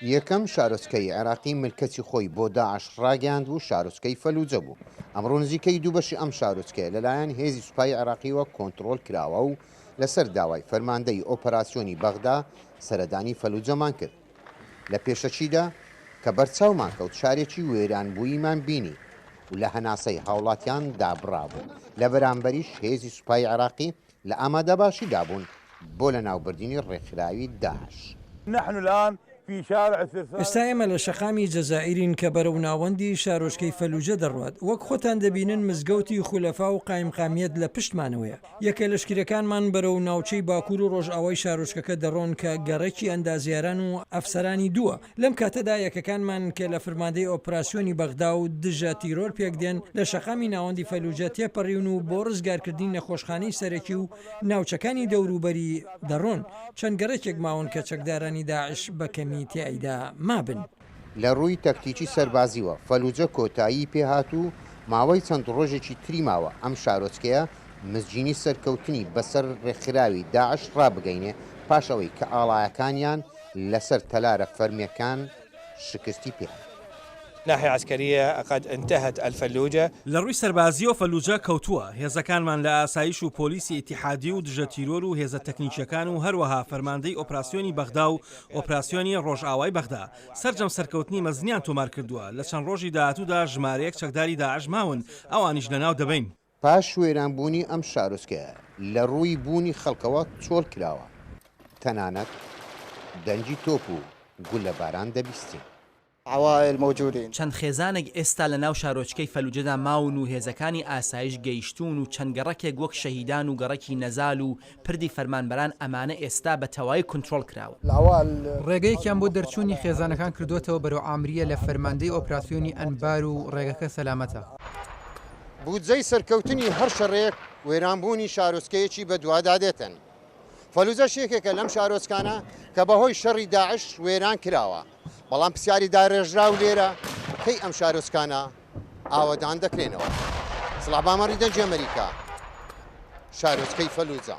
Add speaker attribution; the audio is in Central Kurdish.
Speaker 1: یەکەم شارۆچکەی عێراقی ملکەتی خۆی بۆ داعش ڕاگەاند و شارۆچکەی فەلوجە بوو. ئەمڕۆ نزیکەی دوو بەشی ئەم شارۆچکەیە لەلایەن هێزی سوپای عێراقیوە کۆنتڕۆل کراوە و لەسەر داوای فەرماندەی ئۆپەراسیۆنی بەغدا سەردانی فەلوجەمان کرد. لە پێشەچیدا کە بەرچاومان کەوت شارێکی وێرانبوویمان بینی و لە هەناسەی هاوڵاتیان دابڕابوو. لە بەرامبەریش هێزی سوپای عێراقی لە ئامادەباشی دابوون بۆ لە ناوبردنی ڕێکخراوی داعش.
Speaker 2: ئێستا ئێمە لە شەقامی جەزائیرین کە بەرەو ناوەندی شارۆچکەی فەلوجە دەڕوات. وەک خۆتان دەبینن مزگەوتی خولەفا و قایمقامیەت لە پشتمانەوەیە. یەکە لەشکرەکانمان بەرەو ناوچەی باکوور و ڕۆژئاوای شارۆچکەکە دەڕۆن کە گەڕێکی ئەندازیاران و ئەفسەرانی دووە. لەم کاتەدا یەکەکانمان کە لە فەرماندەی ئۆپراسیۆنی بەغدا و دژە تیرۆر پێکدێن لە شەقامی ناوەندی فەلوجە تێپەڕیون و بۆ ڕزگارکردنی نەخۆشخانەی سەرەکی و ناوچەکانی دەوروبەری دەڕۆن. چەند گەڕێکێک ماون کە چەکدارانی داعش بەکەمی تیایدا مابن.
Speaker 1: لە ڕووی تەکتیکی سەربازیوە فەلوجە کۆتایی پێهاتوو ماوەی چەند ڕۆژێکی تری ماوە ئەم شارۆچکەیە مزجینی سەرکەوتنی بەسەر ڕێکخراوی داعش ڕابگەینێ پاشەوەی کە ئاڵایەکانیان لەسەر تەلارە فەرمیەکان شکستی پێیان.
Speaker 3: ناحية عسكرية قد انتهت الفلوجة.
Speaker 4: لروي سربازي وفلوجة كوتوا هێزەکانمان لە ئاسایش و پۆلیسی ئیتیحادی و دژە تیرۆر و هێزە تەکنیکیەکان و هەروەها فەرماندەی ئۆپراسیۆنی بەغدا و ئۆپراسیۆنی ڕۆژئاوای بەغدا سەرجەم سەرکەوتنی مەزنیان تۆمار کردووە. لە چەند ڕۆژی داهاتوودا ژمارەیەک چەکداری داعش ماون ئەوانیش لەناو دەبین.
Speaker 1: پاش وێرانبوونی ئەم شارۆچکەیە لە ڕووی بوونی خەڵکەوە چۆڵ کراوە. تەنانەت دەنجی تۆپ و گول لە باران دەبیستین.
Speaker 5: چەند خێزانێک ئێستا لە ناو شارۆچکەی فەلوجەدا ماون و هێزەکانی ئاسایش گەیشتون و چەند گەڕەکێک وەک شەهیدان و گەڕەکی نەزال و پردی فەرمانبەران ئەمانە ئێستا بە تەواوی کنترۆل کراوە.
Speaker 6: ڕێگەیەکیان بۆ دەرچوونی خێزانەکان کردوێتەوە بەرەو ئامریە لە فەرماندەی ئۆپراسیۆنی ئەنبار و ڕێگەکە سەلامەتە.
Speaker 1: بودجەی سەرکەوتنی هەر شەڕێک وێرانبوونی شارۆچکەیەکی بە دووادادێتن. فەلوجە شێکێکە لەم شارۆچکانە کە بەهۆی شەڕی داعش وێران کراوە. بەڵام پرسیاری داڕێژرا و لێرە کەی ئەم شارۆچکانە ئاوەدان دەکرێنەوە. سڵاح بامەڕی دەنجی ئەمریکا شارۆچکەی فەلوجە.